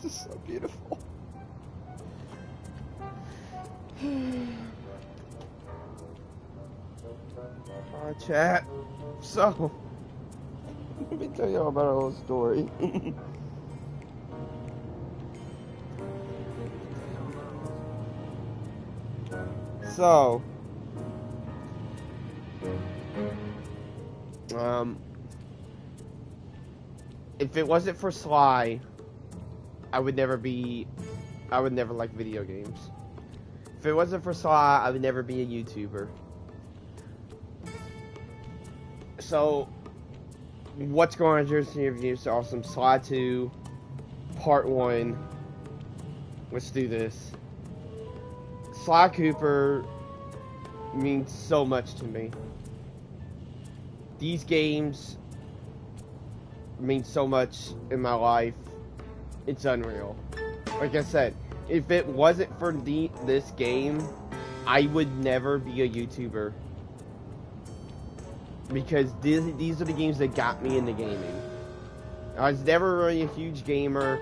is so beautiful. Chat. So, let me tell y'all about a little story. So, if it wasn't for Sly, I would never like video games. If it wasn't for Sly, I would never be a YouTuber. So, what's going on, Jersey Reviews? Awesome. Sly 2, Part 1. Let's do this. Sly Cooper means so much to me. These games mean so much in my life. It's unreal. Like I said, if it wasn't for this game, I would never be a YouTuber. Because these are the games that got me into gaming. I was never really a huge gamer.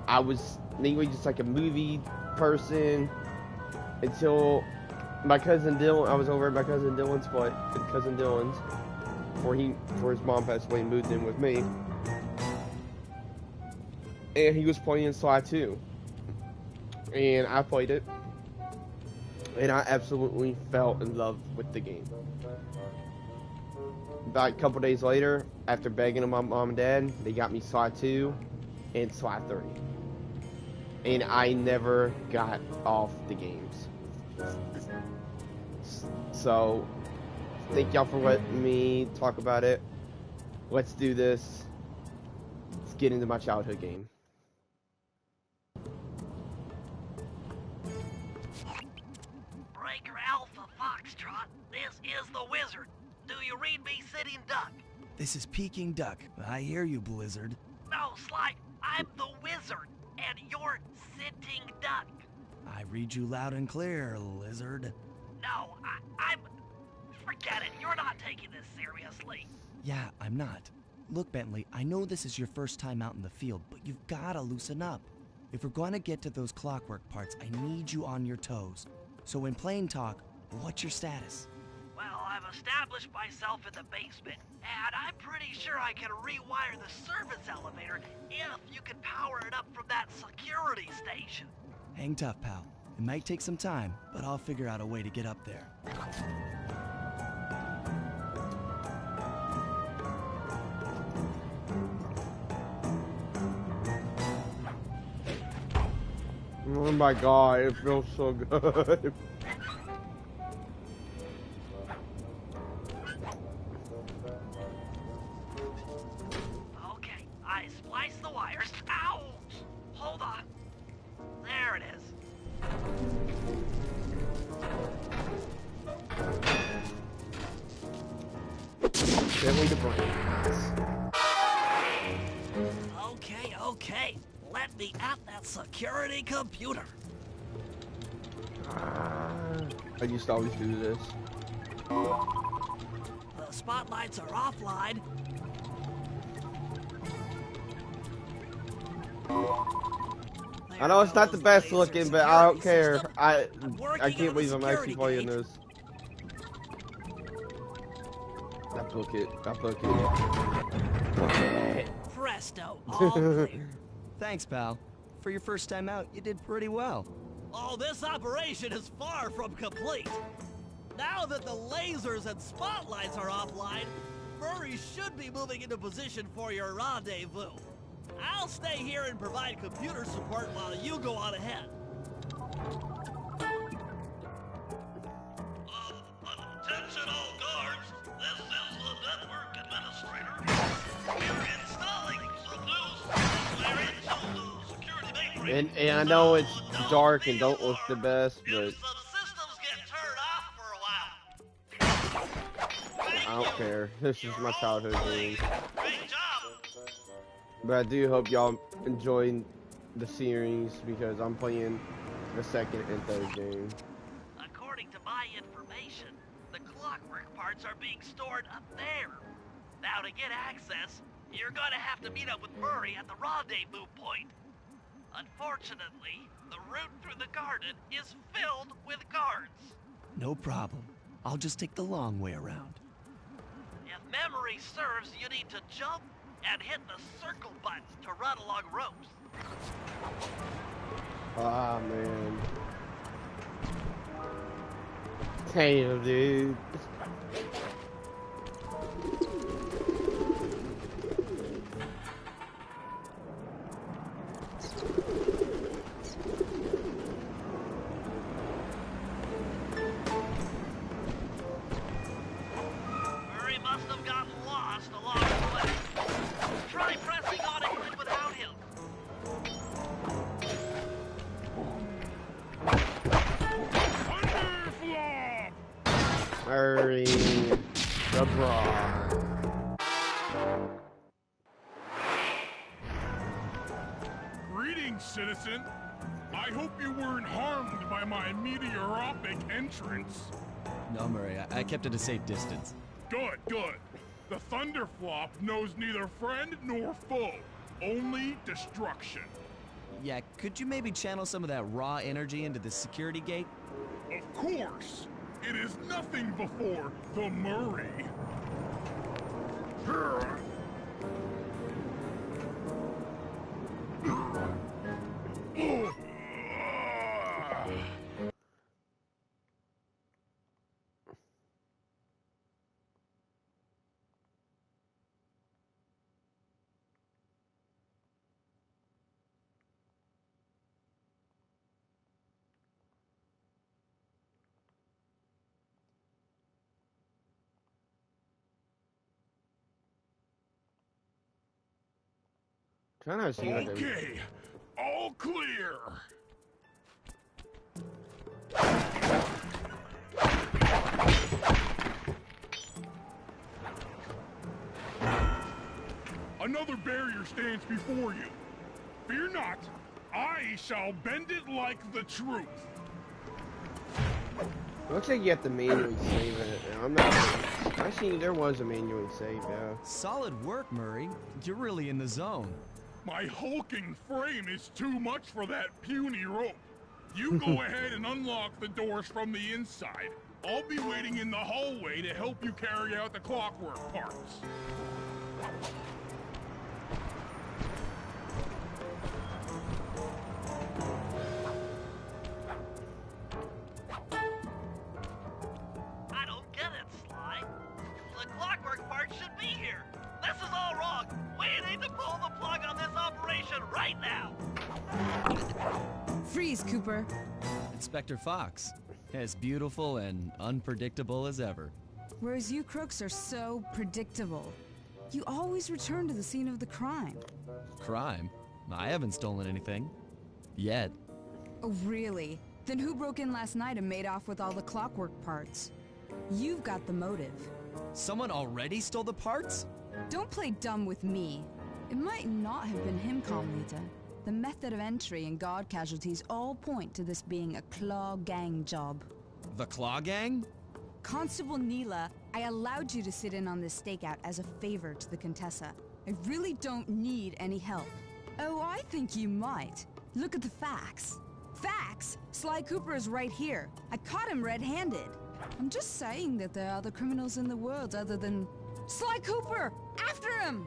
I was mainly just like a movie person until my cousin Dylan. I was over at my cousin Dylan's place, before his mom passed away and moved in with me. And he was playing Sly 2. And I played it. And I absolutely fell in love with the game. About a couple days later, after begging on my mom and dad, they got me Sly 2 and Sly 3. And I never got off the games. So, thank y'all for letting me talk about it. Let's do this. Let's get into my childhood game. Breaker Alpha Foxtrot, this is the Wizard. Do you read me, Sitting Duck? This is Peking Duck. I hear you, Blizzard. No, Sly, I'm the Wizard, and you're Sitting Duck. I read you loud and clear, Lizard. No, I'm... Forget it, you're not taking this seriously. Yeah, I'm not. Look, Bentley, I know this is your first time out in the field, but you've gotta loosen up. If we're gonna get to those clockwork parts, I need you on your toes. So in plain talk, what's your status? Well, I've established myself in the basement, and I'm pretty sure I can rewire the service elevator if you can power it up from that security station. Hang tough, pal. It might take some time, but I'll figure out a way to get up there. Oh my god, it feels so good. Okay, I spliced the wires. Ow! Hold on. There it is. Gently to brain. Okay. Let me at that security computer. I used to always do this. The spotlights are offline. I know it's not the best looking, but I don't care. I can't believe I'm actually playing this. I book it. Presto, all clear. Thanks, pal. For your first time out, you did pretty well. Oh, this operation is far from complete. Now that the lasers and spotlights are offline, Murray should be moving into position for your rendezvous. I'll stay here and provide computer support while you go on ahead. Attention all guards, this is the network administrator. We're installing some new software into the security mainframe. And I know it's dark and don't look the best, but I don't care. This is my childhood game. But I do hope y'all enjoy the series because I'm playing the second and third game. According to my information, the clockwork parts are being stored up there. Now to get access, you're gonna have to meet up with Murray at the rendezvous point. Unfortunately, the route through the garden is filled with guards. No problem. I'll just take the long way around. If memory serves, you need to jump and hit the circle buttons to run along ropes. Ah, man. Damn, dude. Murray must have gotten lost along the way. Try pressing on ahead without him. Murray. The Bra. Greetings, citizen. I hope you weren't harmed by my meteoropic entrance. No, Murray, I kept at a safe distance. Good, good. The Thunderflop knows neither friend nor foe, only destruction. Yeah, could you maybe channel some of that raw energy into the security gate? Of course, it is nothing before the Murray. Trying to see like a... Okay, all clear. Another barrier stands before you. Fear not, I shall bend it like the truth. Looks like you have to manually save it. I'm not... Actually, there was a manually save, yeah. Solid work, Murray. You're really in the zone. My hulking frame is too much for that puny rope. You go ahead and unlock the doors from the inside. I'll be waiting in the hallway to help you carry out the clockwork parts. I don't get it, Sly. The clockwork part should be here. This is all wrong. We need to pull the plug on this operation right now. Freeze, Cooper. Inspector Fox. As beautiful and unpredictable as ever. Whereas you crooks are so predictable. You always return to the scene of the crime. Crime? I haven't stolen anything. Yet. Oh, really? Then who broke in last night and made off with all the clockwork parts? You've got the motive. Someone already stole the parts? Don't play dumb with me. It might not have been him, Carmelita. The method of entry and guard casualties all point to this being a Claw Gang job. The Claw Gang? Constable Neela, I allowed you to sit in on this stakeout as a favor to the Contessa. I really don't need any help. Oh, I think you might. Look at the facts. Facts? Sly Cooper is right here. I caught him red-handed. I'm just saying that there are other criminals in the world other than... Sly Cooper! After him!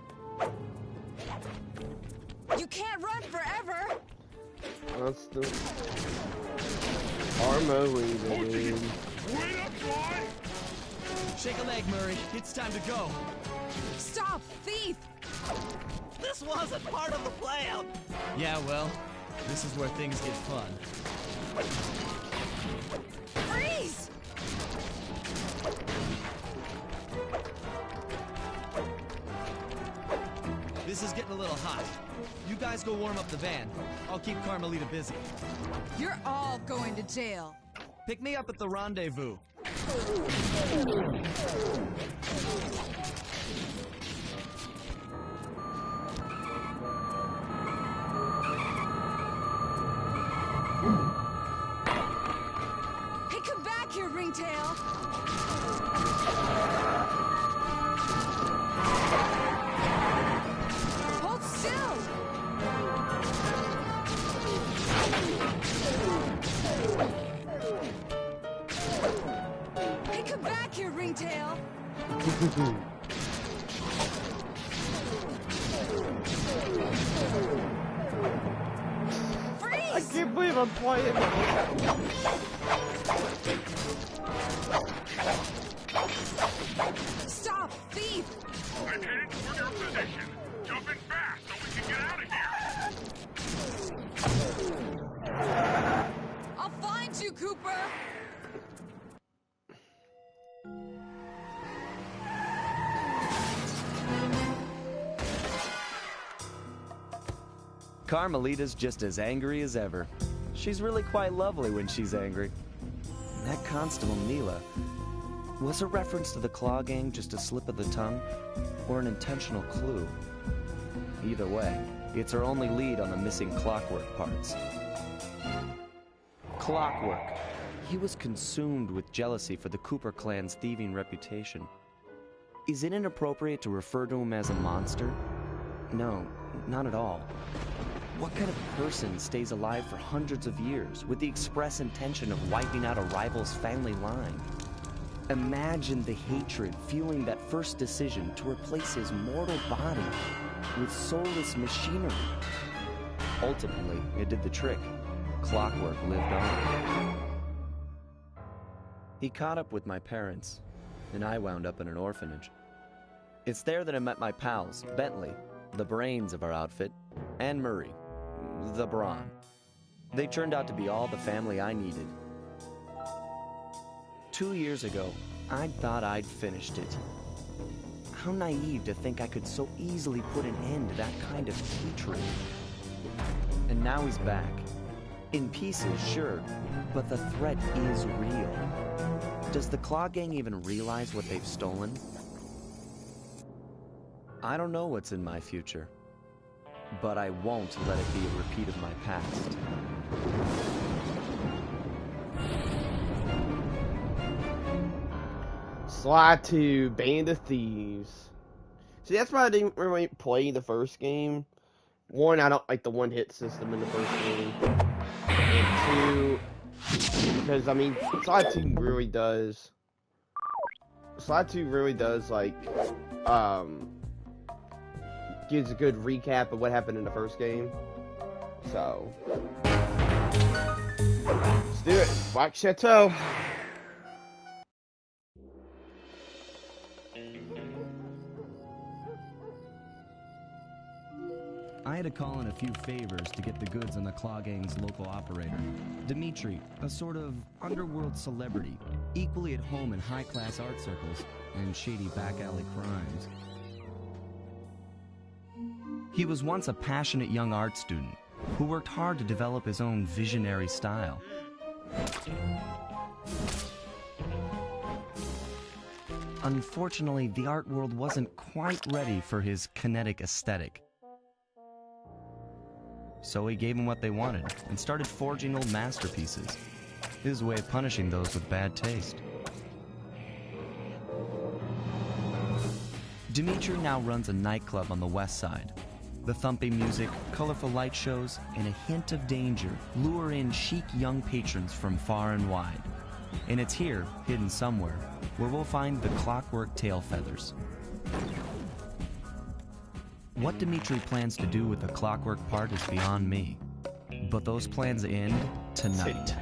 You can't run forever! That's the... Armo leaving. Wait up, Fly! Shake a leg, Murray. It's time to go. Stop, thief! This wasn't part of the plan. Yeah, well, this is where things get fun. Freeze! This is getting a little hot. You guys go warm up the van. I'll keep Carmelita busy. You're all going to jail. Pick me up at the rendezvous. Hey, come back here, Ringtail! Hold still! Hey, come back here, Ringtail! I can't believe I'm playing. Stop, thief! I'm headed toward your position. Jump in fast so we can get out of here. I'll find you, Cooper! Carmelita's just as angry as ever. She's really quite lovely when she's angry. And that Constable Neela, was a reference to the Claw Gang just a slip of the tongue, or an intentional clue? Either way, it's our only lead on the missing Clockwork parts. Clockwork. He was consumed with jealousy for the Cooper clan's thieving reputation. Is it inappropriate to refer to him as a monster? No, not at all. What kind of person stays alive for hundreds of years with the express intention of wiping out a rival's family line? Imagine the hatred fueling that first decision to replace his mortal body with soulless machinery. Ultimately, it did the trick. Clockwork lived on. He caught up with my parents, and I wound up in an orphanage. It's there that I met my pals, Bentley, the brains of our outfit, and Murray, the brawn. They turned out to be all the family I needed. 2 years ago, I thought I'd finished it. How naive to think I could so easily put an end to that kind of hatred. And now he's back. In pieces, sure, but the threat is real. Does the Claw Gang even realize what they've stolen? I don't know what's in my future, but I won't let it be a repeat of my past. Slide to Band of Thieves. See, that's why I didn't really play the first game. One, I don't like the one-hit system in the first game. And two, because, I mean, Slide 2 really does... Slide 2 really does, like, gives a good recap of what happened in the first game. So... let's do it. Black Chateau. I had to call in a few favors to get the goods on the Claw Gang's local operator, Dimitri, a sort of underworld celebrity, equally at home in high-class art circles and shady back-alley crimes. He was once a passionate young art student who worked hard to develop his own visionary style. Unfortunately, the art world wasn't quite ready for his kinetic aesthetic. So he gave them what they wanted and started forging old masterpieces. His way of punishing those with bad taste. Dimitri now runs a nightclub on the west side. The thumping music, colorful light shows, and a hint of danger lure in chic young patrons from far and wide. And it's here, hidden somewhere, where we'll find the Clockwork tail feathers. What Dimitri plans to do with the Clockwork part is beyond me. But those plans end tonight.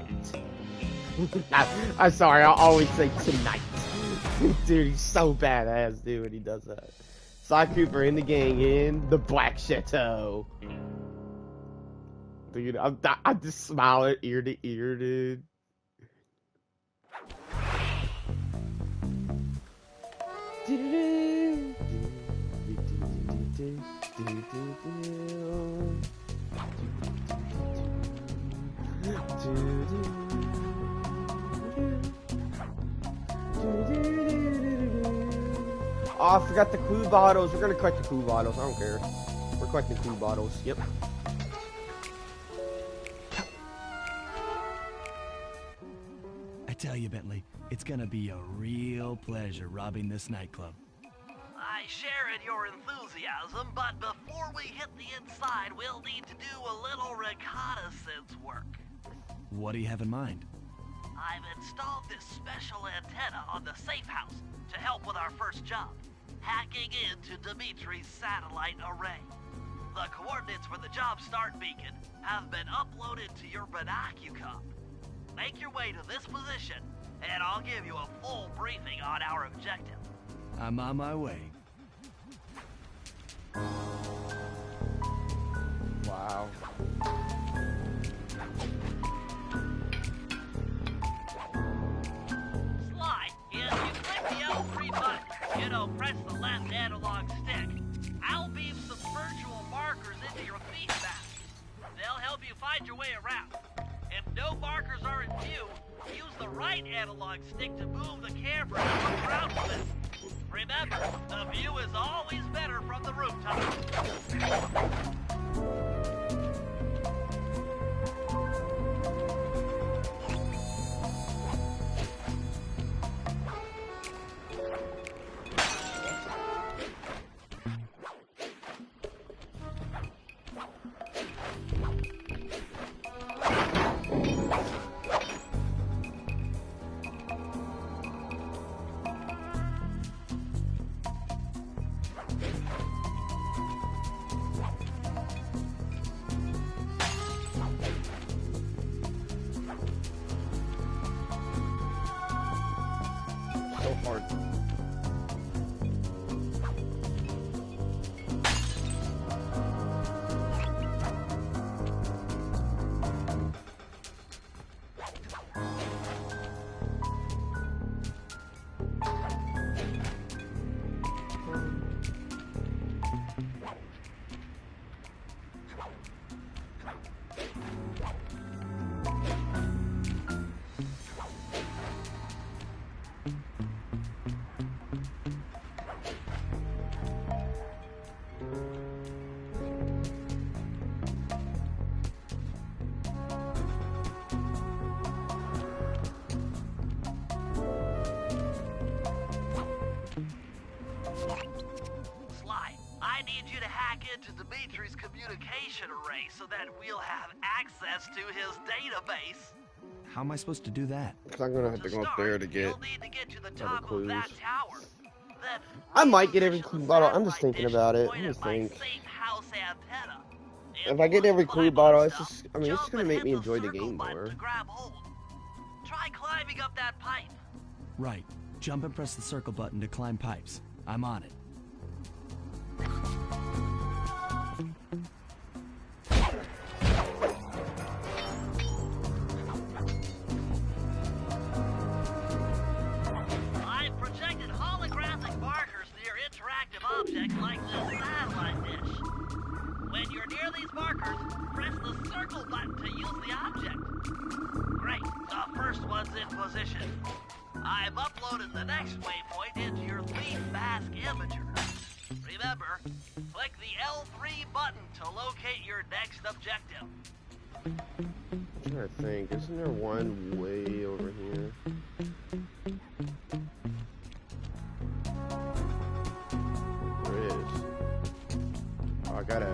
I'm sorry, I'll always say tonight. Dude, he's so badass, dude, when he does that. Sly Cooper in the gang in the Black Chateau. Dude, I just smile ear to ear, dude. Oh, I forgot the clue bottles. We're gonna collect the clue bottles. I don't care. We're collecting clue bottles. Yep. I tell you, Bentley, it's gonna be a real pleasure robbing this nightclub. I share in your enthusiasm, but before we hit the inside, we'll need to do a little reconnaissance work. What do you have in mind? I've installed this special antenna on the safe house to help with our first job, hacking into Dimitri's satellite array. The coordinates for the job start beacon have been uploaded to your binocucom. Make your way to this position, and I'll give you a full briefing on our objective. I'm on my way. Wow. Slide is you click the L3 button, press the left analog stick. I'll beam some virtual markers into your feed map. They'll help you find your way around. If no markers are in view, use the right analog stick to move the camera and look around with it. Remember, the view is always better from the rooftop. So hard. into Dimitri's communication array so that we'll have access to his database. How am I supposed to do that? Because I'm gonna have to go up there to get you'll need to get to the top of that tower. Then I might get every clue bottle. I'm just thinking about it. Let me think. If I get every clue bottle, it's just, I mean, it's gonna make me enjoy the game more. Try climbing up that pipe. Right. Jump and press the circle button to climb pipes. I'm on it. I've projected holographic markers near interactive objects like this satellite dish. When you're near these markers, press the circle button to use the object. Great, the first one's in position. I've uploaded the next waypoint into your leaf mask imager. Remember, click the L3 button to locate your next objective. I'm trying to think, isn't there one way over here? There is. Oh, I gotta...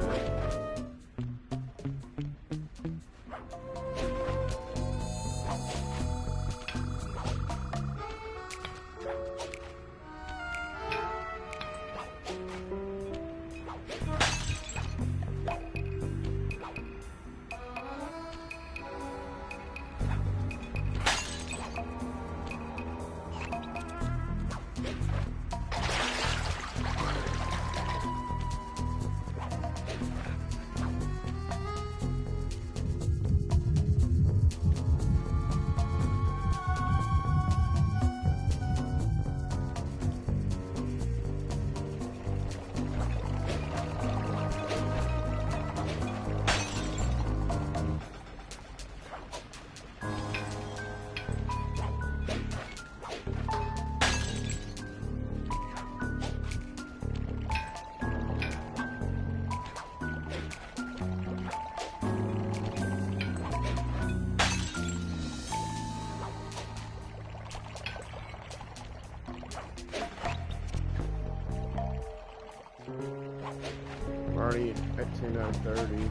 Already at 10 out of 30.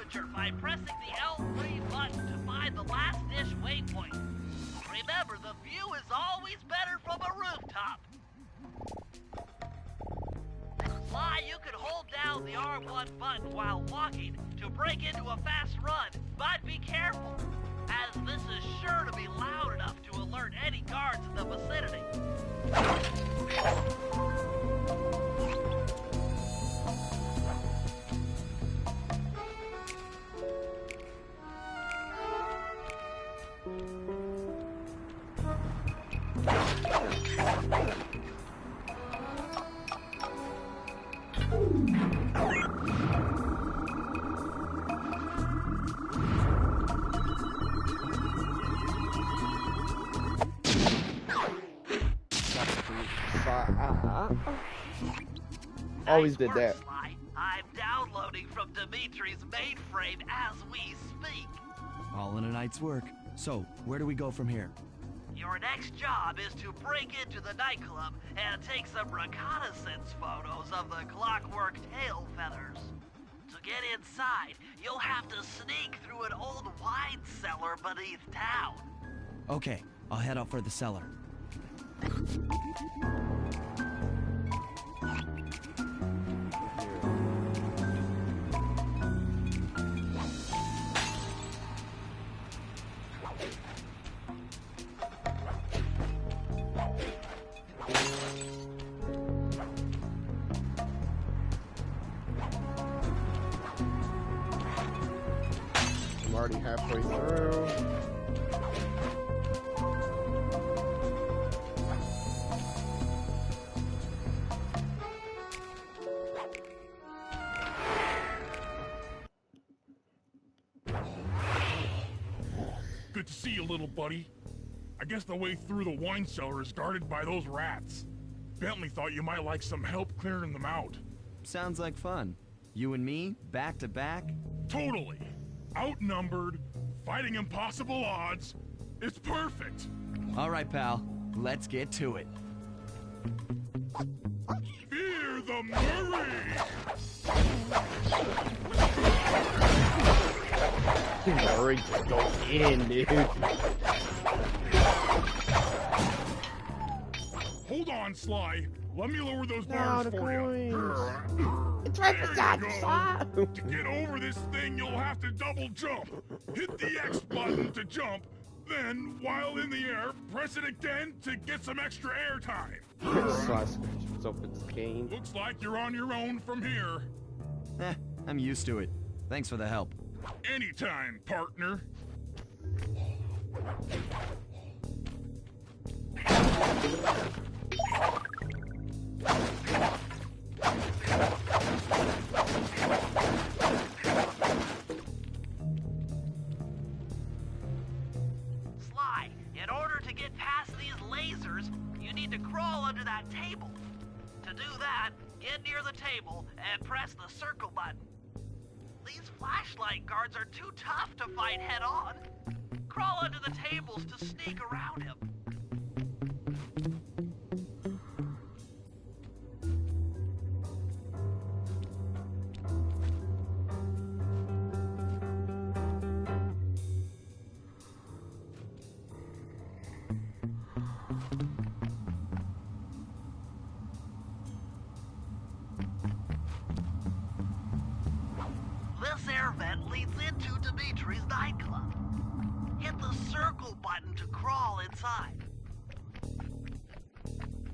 future by pressing the L3 button to find the last dish waypoint. Remember, the view is always better from a rooftop. Sly, you can hold down the R1 button while walking to break into a fast run, but be careful, as this is sure to be loud enough to alert any guards in the vicinity. Always Nice did work, that. Sly. I'm downloading from Dimitri's mainframe as we speak. All in a night's work. So, where do we go from here? Your next job is to break into the nightclub and take some reconnaissance photos of the Clockwork Tail Feathers. To get inside, you'll have to sneak through an old wine cellar beneath town. Okay, I'll head out for the cellar. I'm already halfway through. Good to see you, little buddy. I guess the way through the wine cellar is guarded by those rats. Bentley thought you might like some help clearing them out. Sounds like fun. You and me, back to back? Totally. Outnumbered, fighting impossible odds. It's perfect. All right, pal. Let's get to it. Fear the Murray! Murray just goes in, dude. Hold on, Sly. Let me lower those No, bars the for you. coins. It's right There beside you the go. side. To get over this thing, you'll have to double jump. Hit the X button to jump, then, while in the air, press it again to get some extra air time. Slice up with his cane. Looks like you're on your own from here. I'm used to it. Thanks for the help. Anytime, partner. Sly, in order to get past these lasers, you need to crawl under that table. To do that, get near the table and press the circle button. These flashlight guards are too tough to fight head on. Crawl under the tables to sneak around him. This air vent leads into Dimitri's nightclub. Hit the circle button to crawl inside.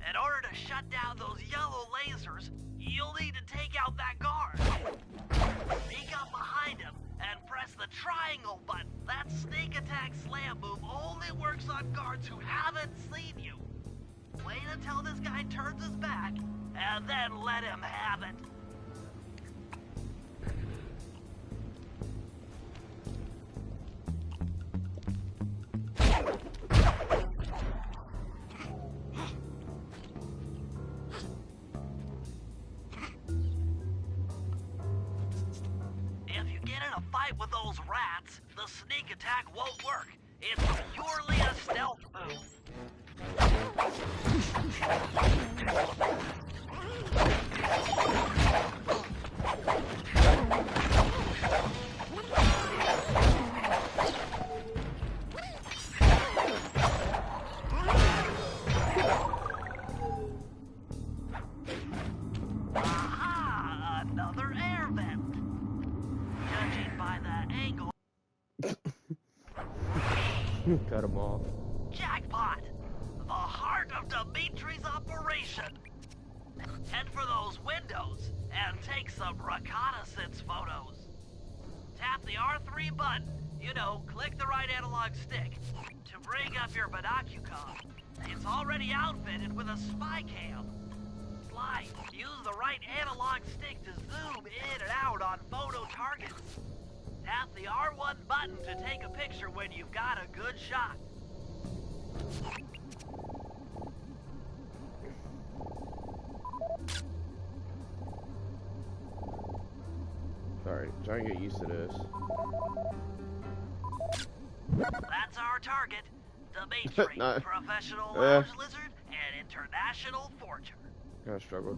In order to shut down those yellow lasers, you'll need to take out that guard. Sneak up behind him and press the triangle button. That sneak attack slam move only works on guards who haven't seen you. Wait until this guy turns his back, and then let him have it. If you get in a fight with those rats, the sneak attack won't work. It's purely a stealth move. Cut him off. Jackpot! The heart of Dimitri's operation! Head for those windows and take some reconnaissance photos. Tap the R3 button, you know, click the right analog stick, to bring up your binocucom. It's already outfitted with a spy cam. Sly, use the right analog stick to zoom in and out on photo targets. Tap the R1 button to take a picture when you've got a good shot. Sorry, trying to get used to this. That's our target. Dimitri, Nah. professional lounge lizard and international forger. Kinda struggled.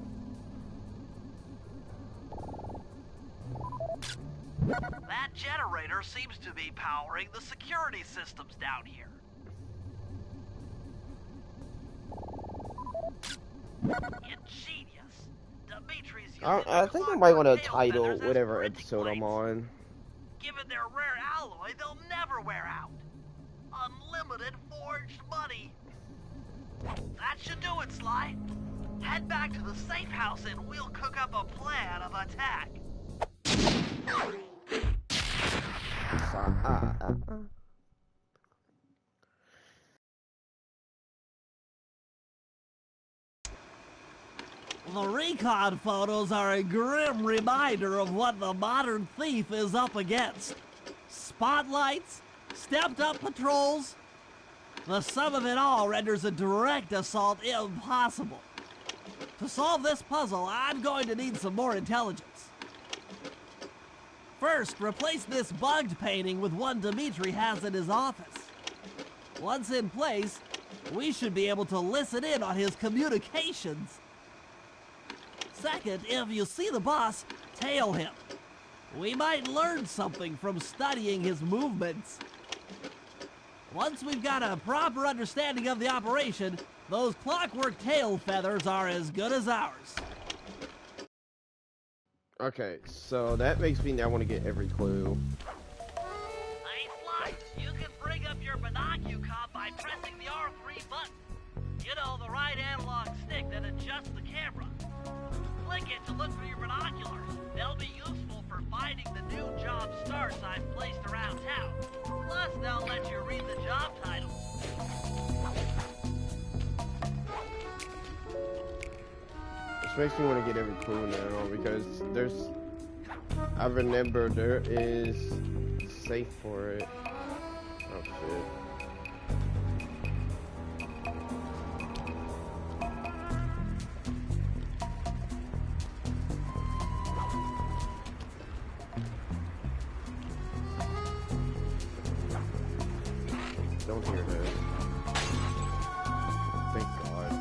That generator seems to be powering the security systems down here. Ingenious. Dimitri's using I the think I might want to tail title feathers as whatever printing episode I'm plates. on. Given their rare alloy, they'll never wear out. Unlimited forged money. That should do it, Sly. Head back to the safe house and we'll cook up a plan of attack. The recon photos are a grim reminder of what the modern thief is up against. Spotlights, stepped-up patrols. The sum of it all renders a direct assault impossible. To solve this puzzle, I'm going to need some more intelligence. First, replace this bugged painting with one Dimitri has in his office. Once in place, we should be able to listen in on his communications. Second, if you see the boss, tail him. We might learn something from studying his movements. Once we've got a proper understanding of the operation, those clockwork tail feathers are as good as ours. Okay, so that makes me now want to get every clue. Hey, Sly, you can bring up your binocucom by pressing the R3 button. You know, the right analog stick that adjusts the camera. Click it to look for your binoculars. They'll be useful for finding the new job starts I've placed around town. Plus, they'll let you read the job titles. This makes me want to get every clue now because I remember there is a safe for it. Oh shit. Don't hear this. Thank God.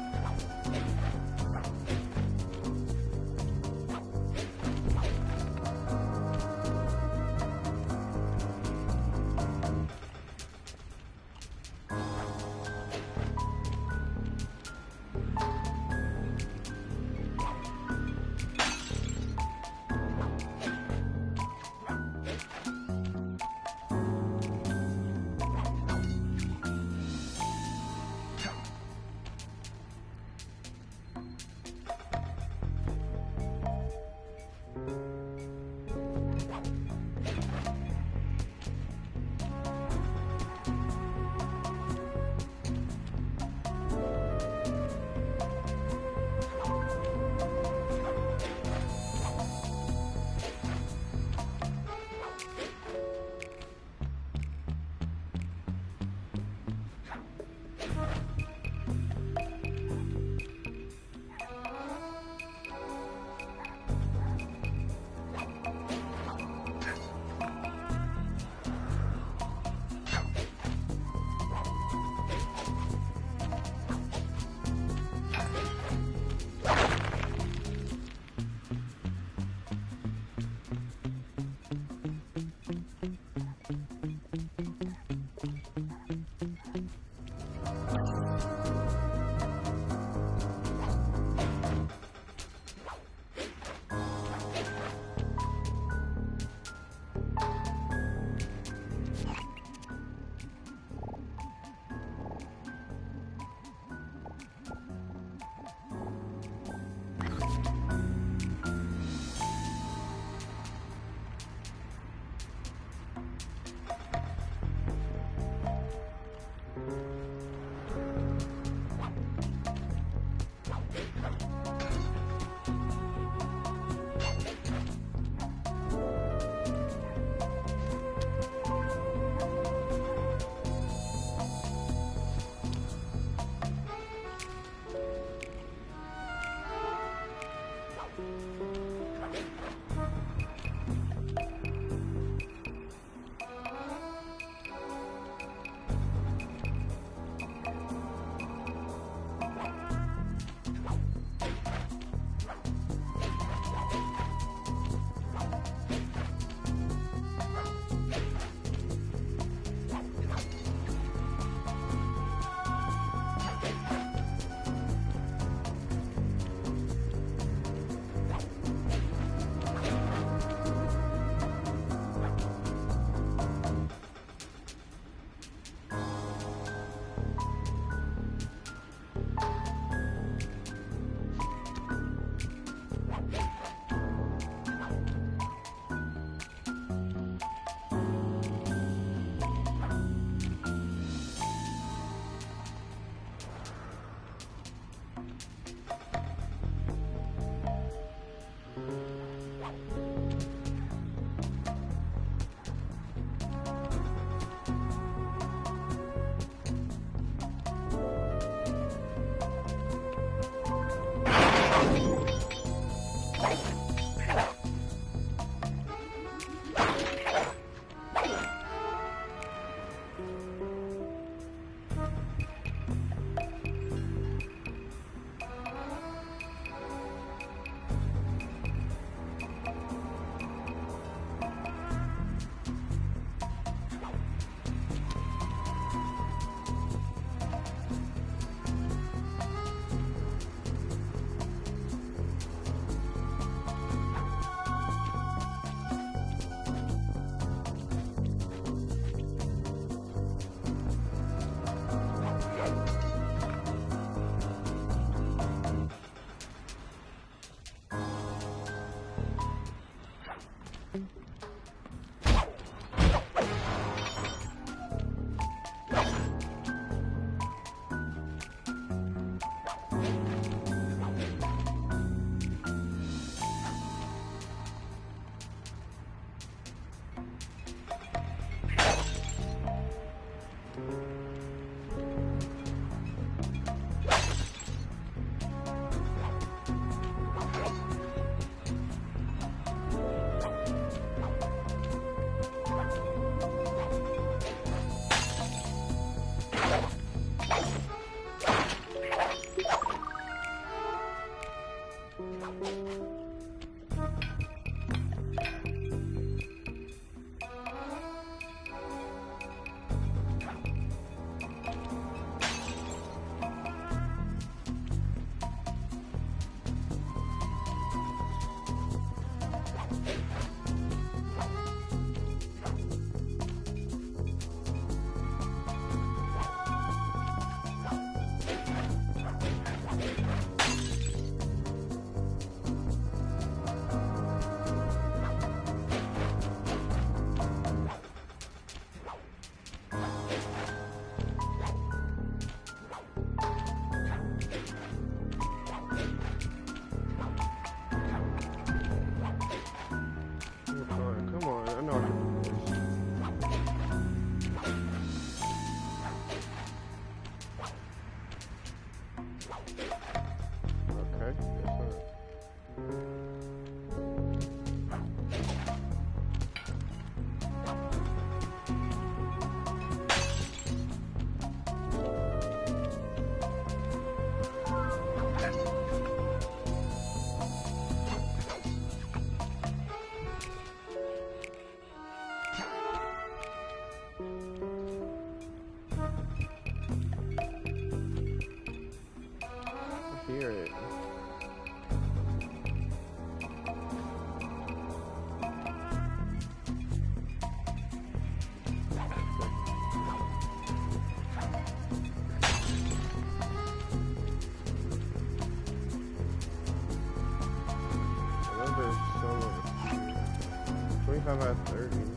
25 out of 30.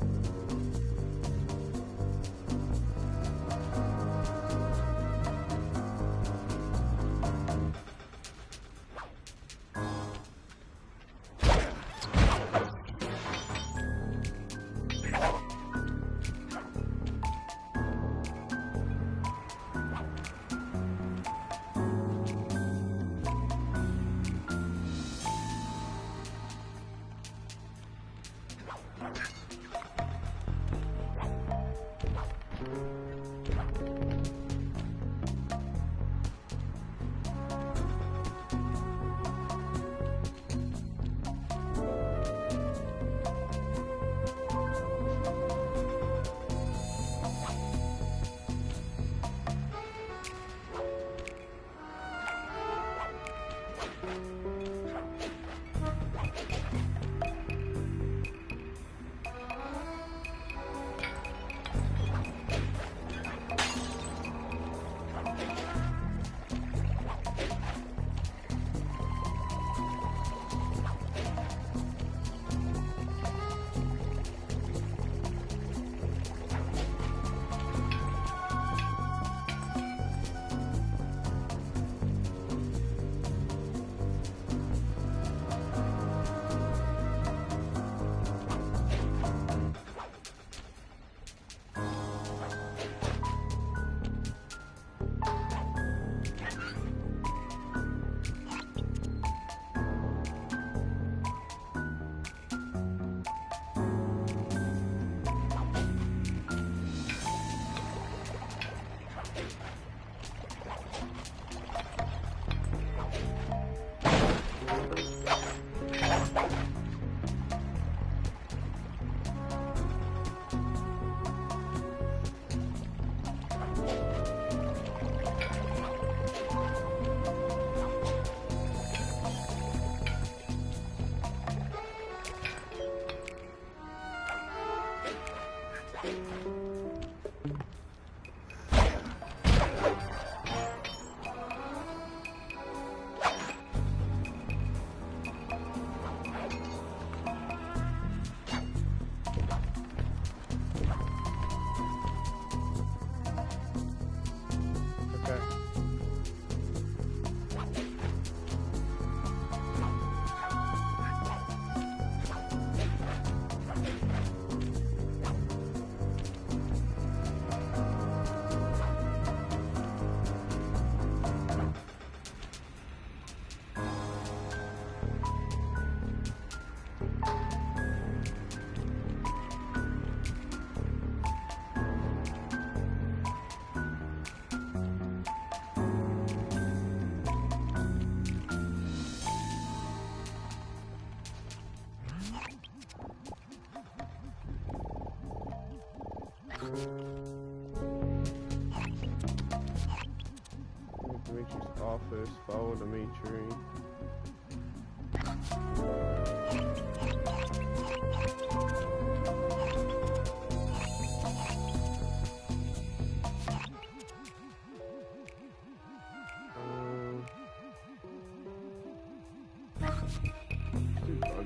Dimitri's office, follow Dimitri.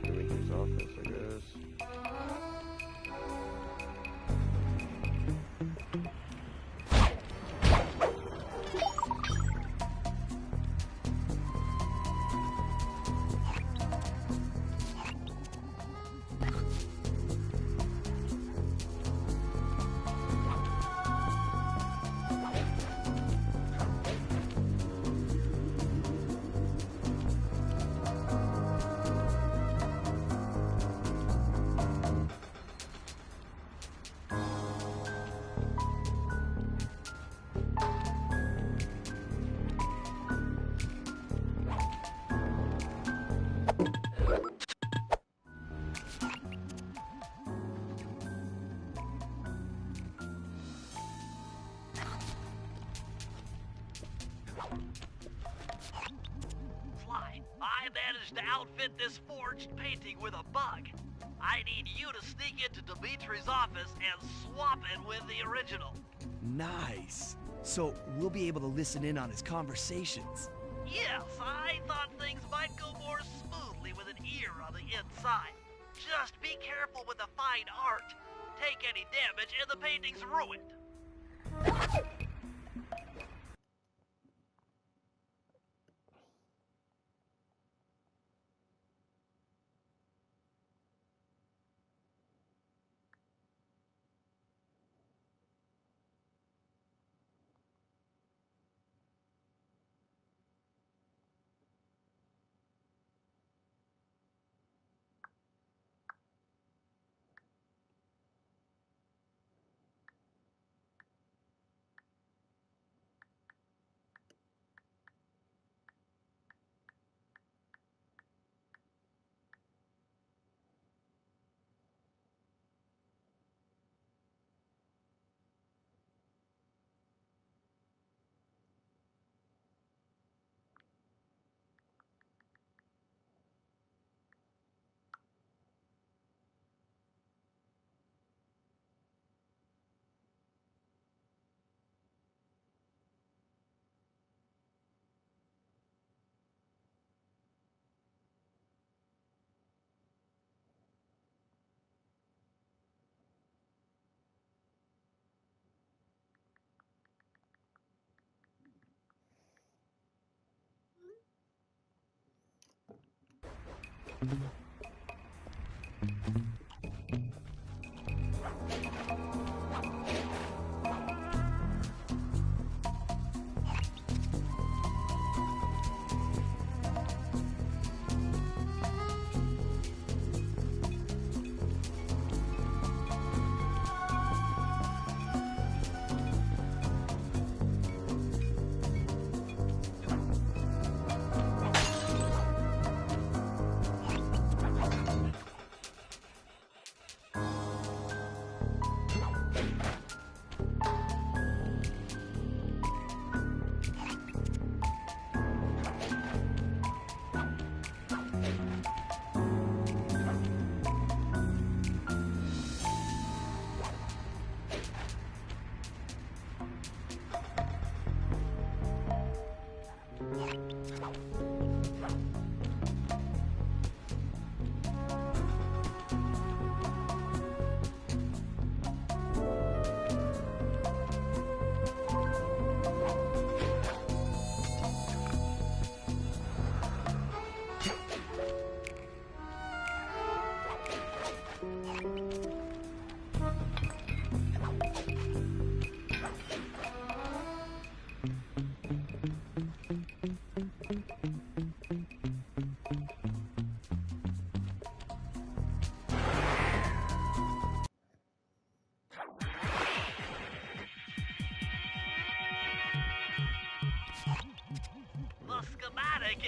Dimitri's office, I guess. I managed to outfit this forged painting with a bug. I need you to sneak into Dimitri's office and swap it with the original. Nice. So we'll be able to listen in on his conversations. Yes, I thought things might go more smoothly with an ear on the inside. Just be careful with the fine art. Take any damage and the painting's ruined.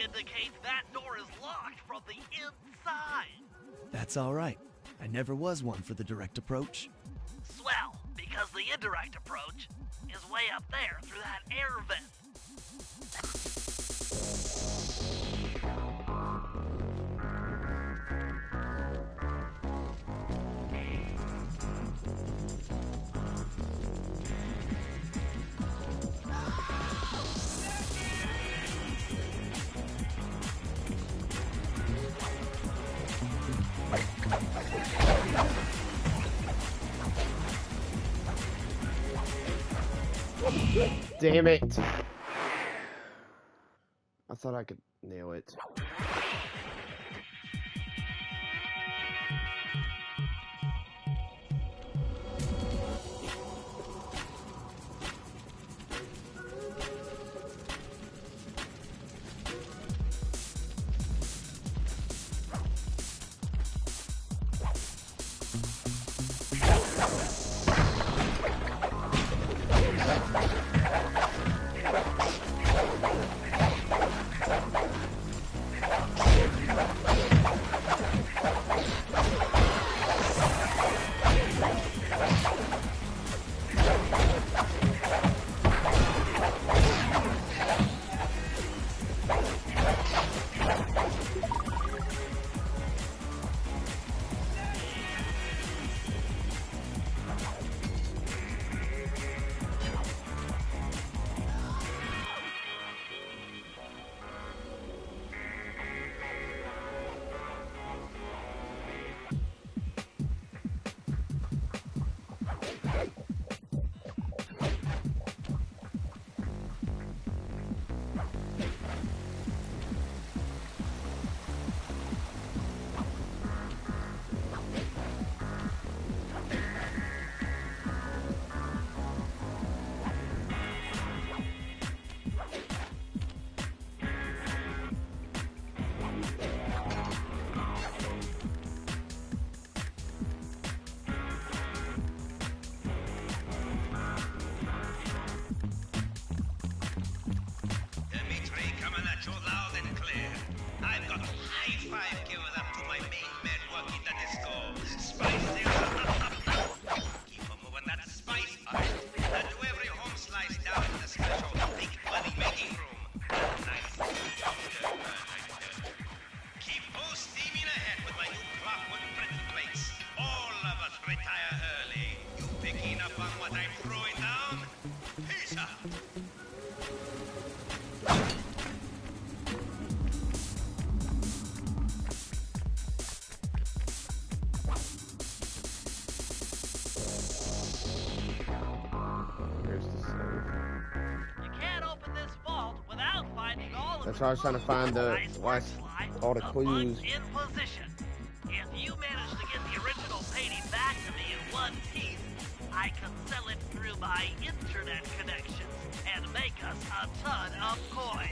Indicates that door is locked from the inside. That's all right. I never was one for the direct approach. Swell, because the indirect approach is way up there through that air vent. Damn it. I thought I could nail it. I've got high 5K with up to my main man working the disco. Spice sales up. Keep on moving that spice up. And to every home slice down in the special big money making room. Nice younger girl like that. Keep full steaming ahead with my new clockwork printing plates. All of us retire early. You picking up on what I'm throwing down? Peace out. Here's the safe. You can't open this vault without finding all of That's the why I was trying to clues. find the Nice work, Sly. all the funds clues. in position. If you manage to get the original painting back to me in one piece, I can sell it through my internet connections and make us a ton of coins.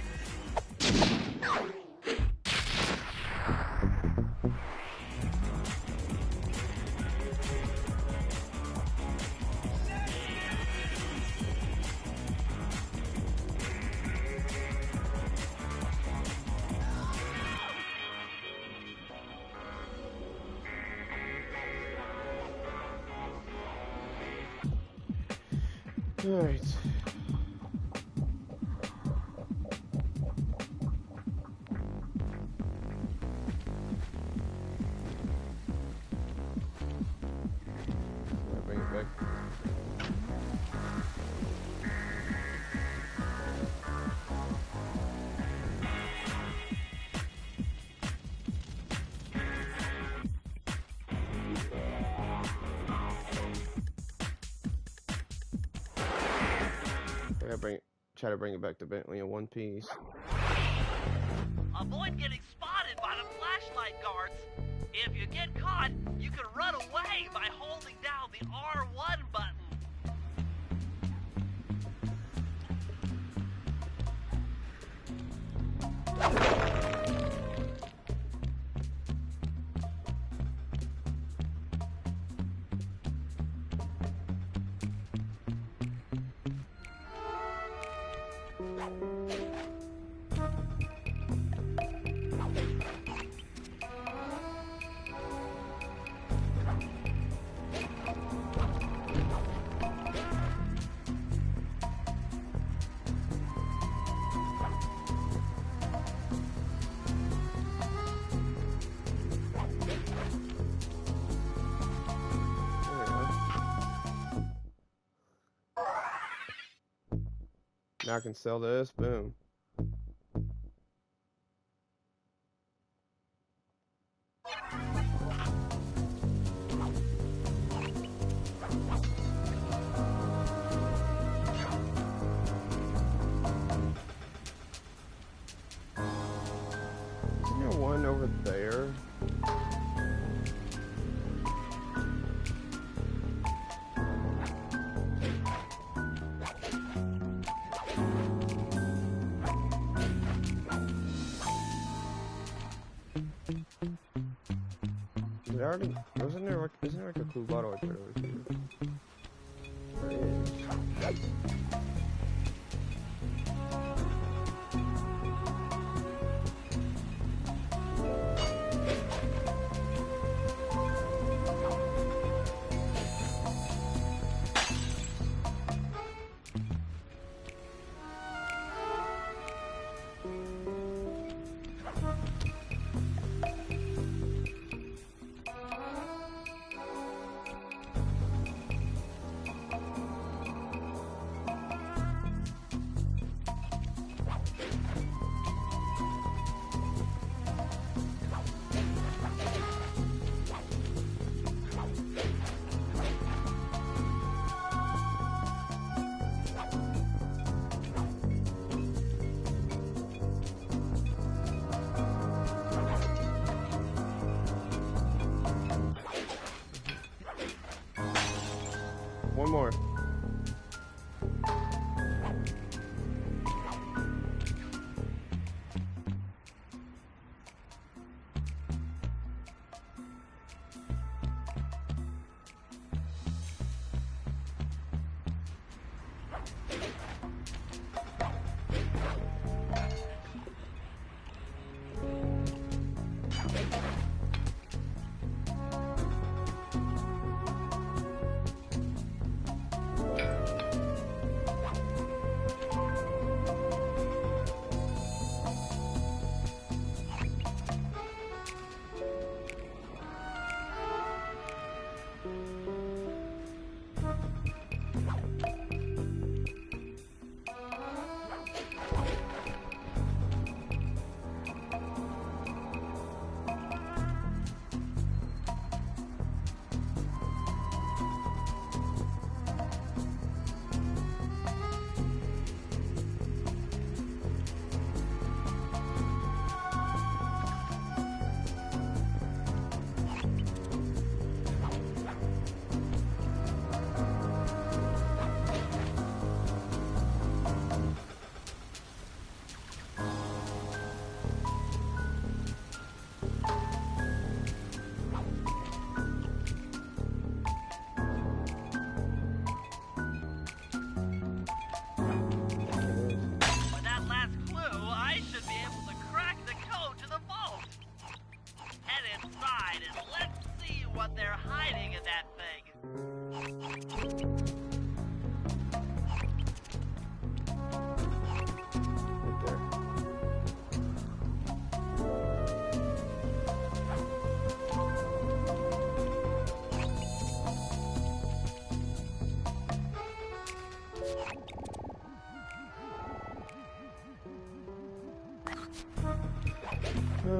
All right. Bring it back. Try to bring it back to Bentley in one piece. Avoid getting spotted by the flashlight guards. If you get caught, you can run away by holding down the R1 button. Now I can sell this. Boom. Isn't there one over there? Already, isn't there like a clue bottle right there over here? There is. One more.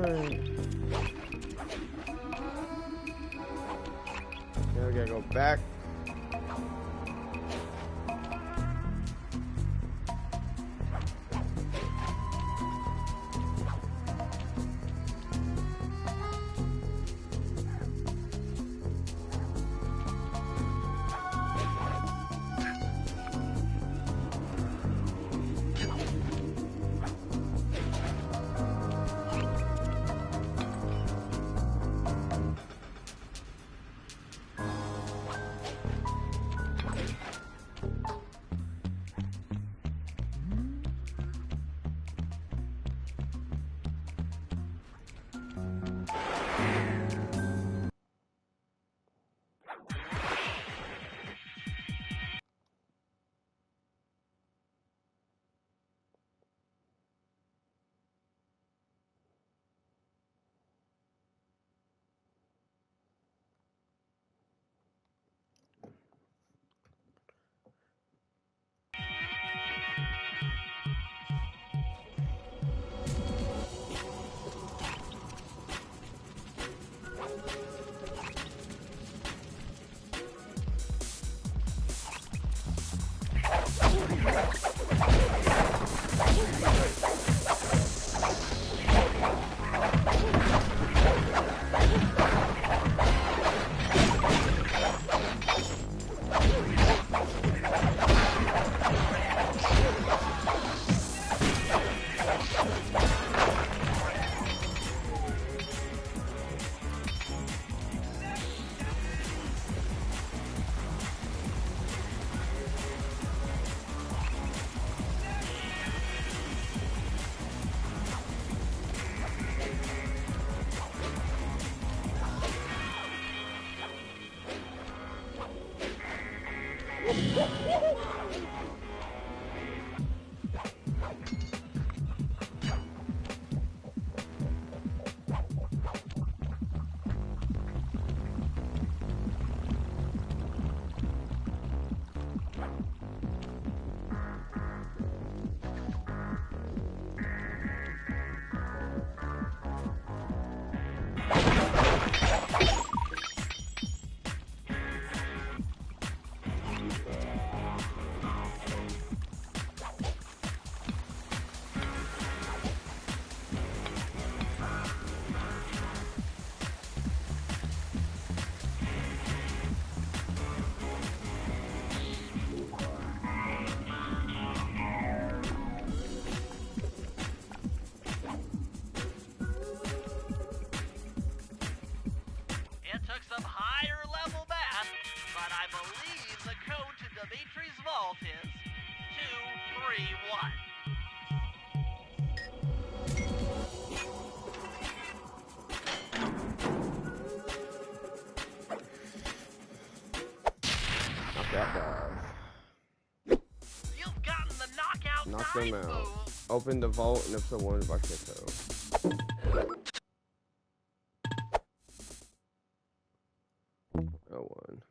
on. Now we gotta go back. It took some higher level math, but I believe the code to Dimitri's vault is 231. Knock that guy. You've gotten the knockout Knock knife them out. move. Open the vault in episode 1 of Akito. Oh, one.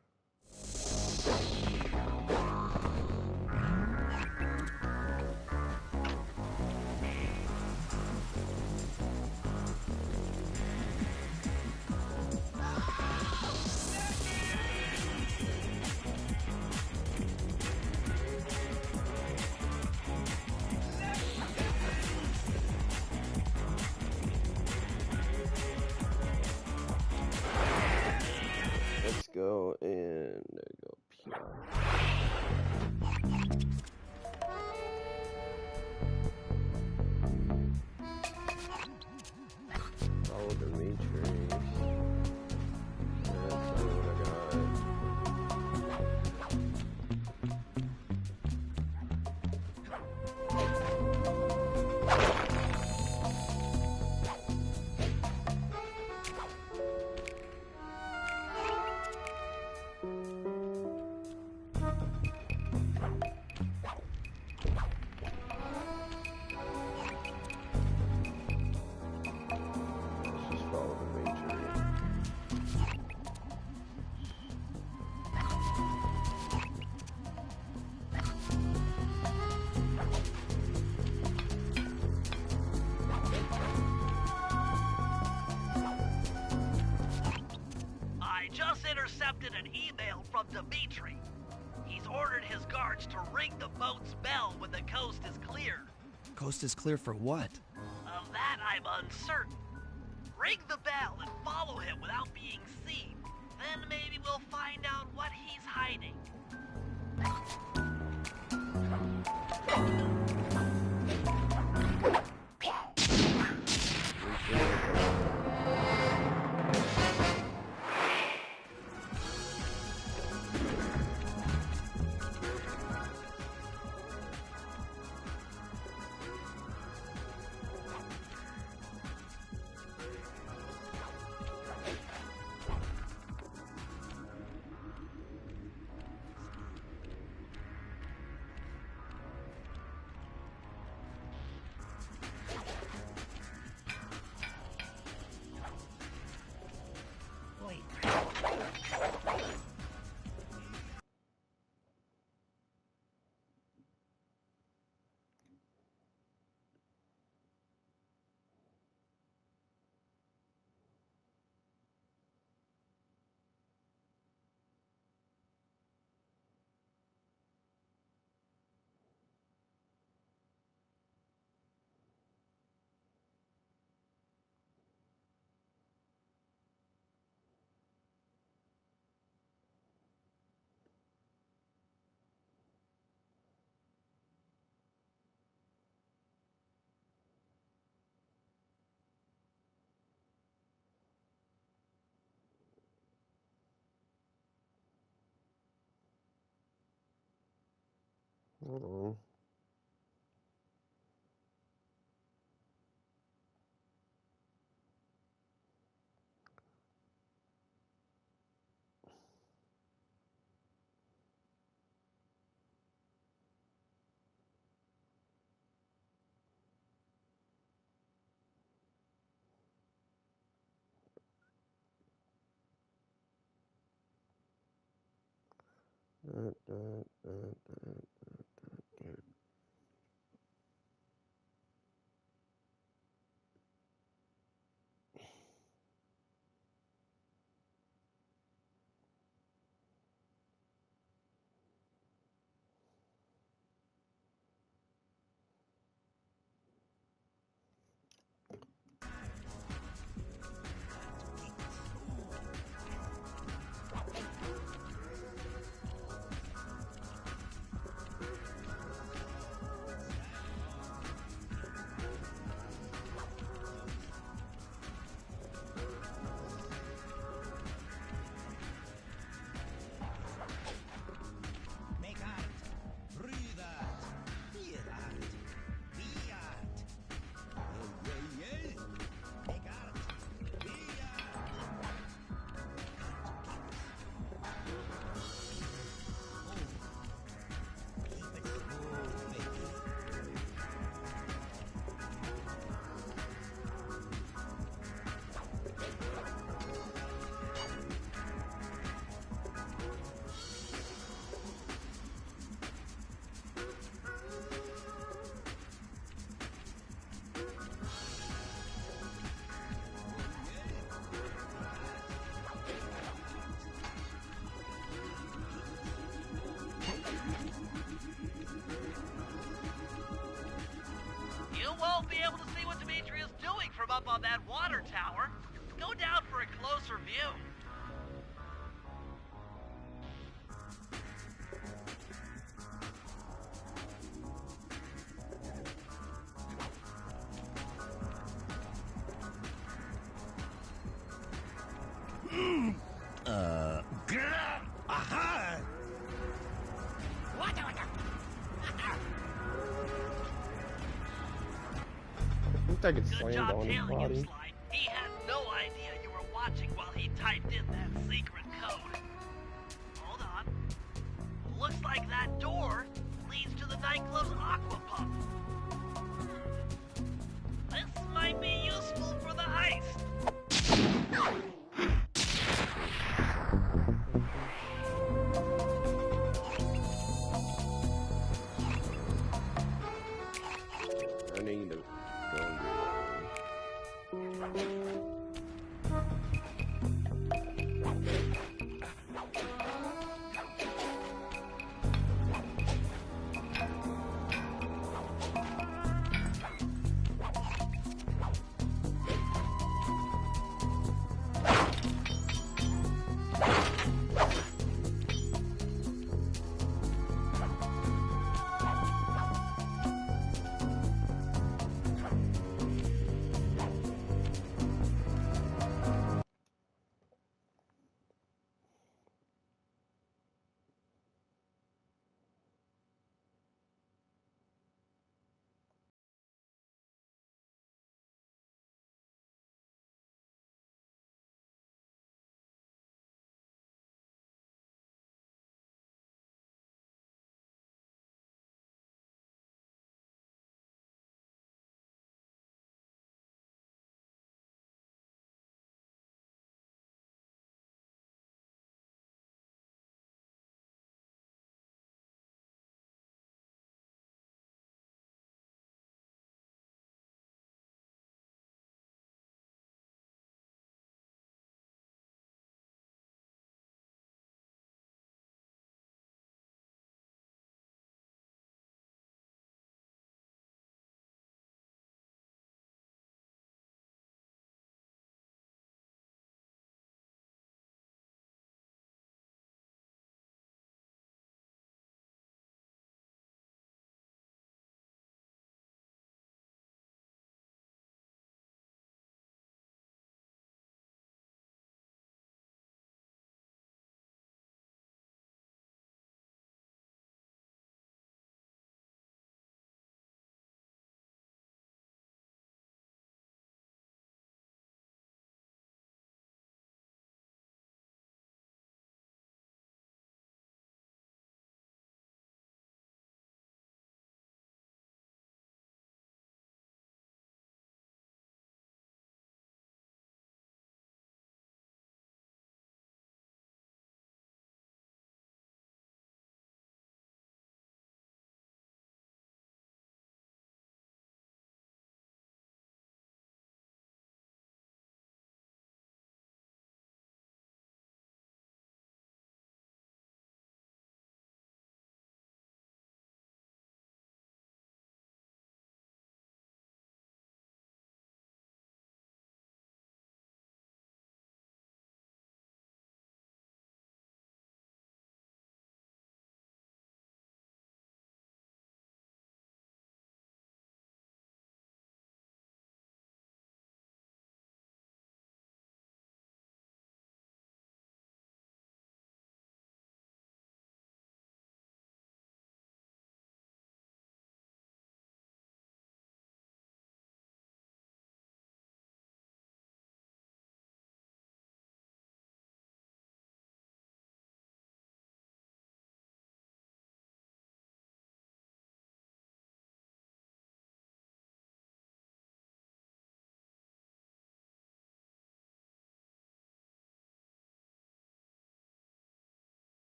Let's go and there you go. Follow the matrix. That's all I got. from Dimitri. He's ordered his guards to ring the boat's bell when the coast is clear. Coast is clear for what? Of that I'm uncertain. Ring the bell and follow him without being seen. Then maybe we'll find out what he's hiding. Hold on. Won't be able to see what Dimitri is doing from up on that water tower. Go down for a closer view. Aha! I could Good slam job on his tailing him, body. Slide. He had no idea you were watching while he typed in that secret code. Hold on. Looks like that door leads to the nightclub's aqua pump. This might be useful for the heist. I need to go and do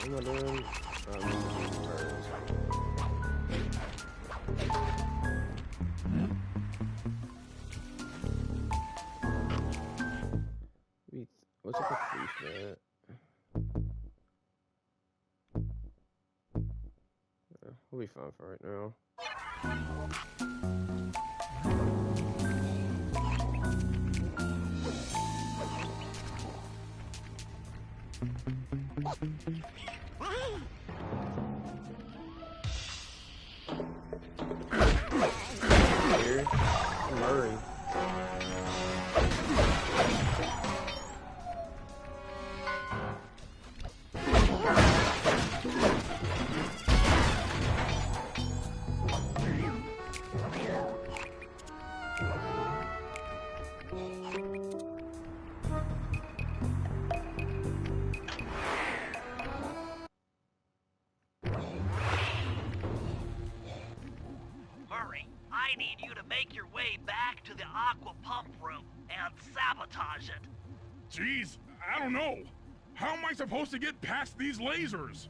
am I doing? What's up with policeman? We'll be fine for right now. Here, Murray. Murray, I need you to make your way back to the aqua pump room and sabotage it. Jeez, I don't know. How am I supposed to get past these lasers?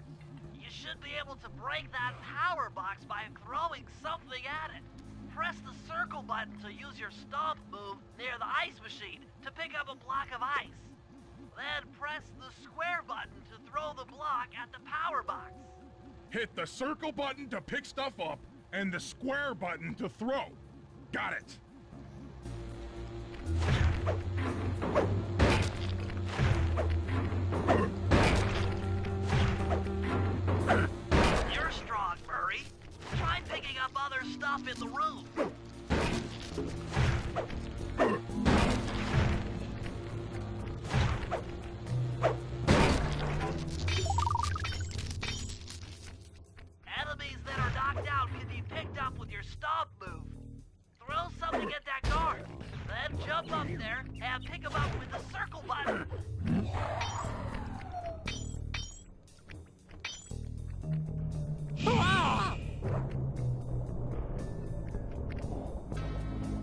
You should be able to break that power box by throwing something at it. Press the circle button to use your stomp move near the ice machine to pick up a block of ice. Then press the square button to throw the block at the power box. Hit the circle button to pick stuff up and the square button to throw. Got it. You're strong, Murray. Try picking up other stuff in the room. Enemies that are knocked out can be picked up with your stomp move. Throw something at that guard, then jump up there and pick him up with the circle button.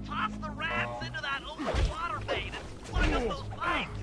Toss the rats into that open water main and plug up those pipes.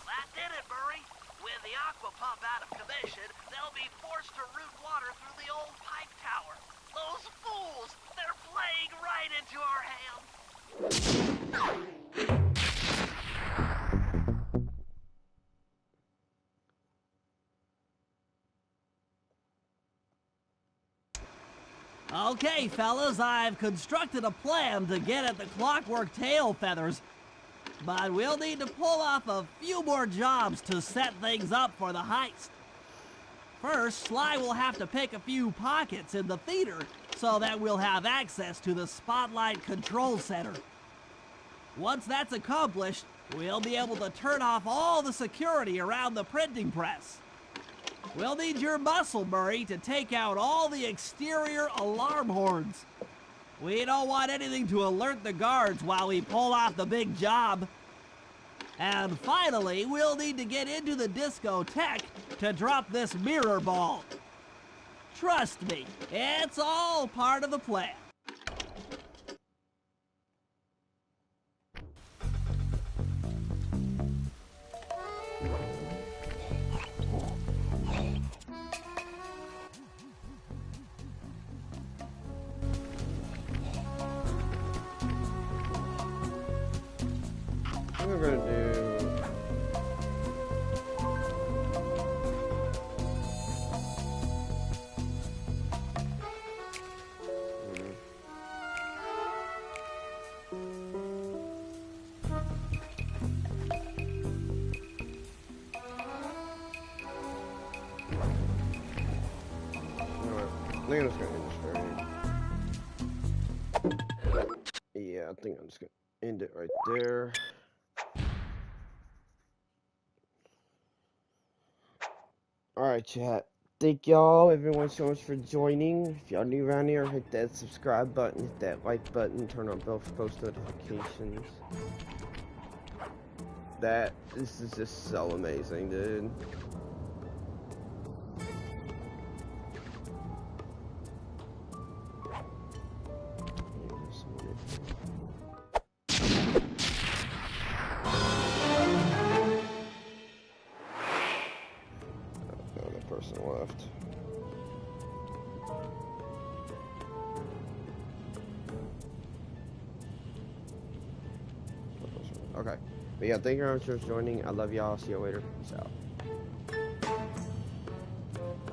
That did it, Murray. With the aqua pump out of commission, they'll be forced to route water through the old pipe tower. Those fools! They're playing right into our hands. Okay, fellas, I've constructed a plan to get at the clockwork tail feathers. But we'll need to pull off a few more jobs to set things up for the heist. First, Sly will have to pick a few pockets in the theater so that we'll have access to the Spotlight Control Center. Once that's accomplished, we'll be able to turn off all the security around the printing press. We'll need your muscle, Murray, to take out all the exterior alarm horns. We don't want anything to alert the guards while we pull off the big job. And finally, we'll need to get into the discotheque to drop this mirror ball. Trust me, it's all part of the plan. What we're gonna do? I think I'm just gonna end this right. Yeah, I think I'm just gonna end it right there. Alright, chat. thank y'all, everyone, so much for joining. If y'all new around here, hit that subscribe button, hit that like button, turn on bell for post notifications. This is just so amazing, dude. Another person left. Okay. But yeah, thank you very much for joining. I love y'all. See you later. Peace out.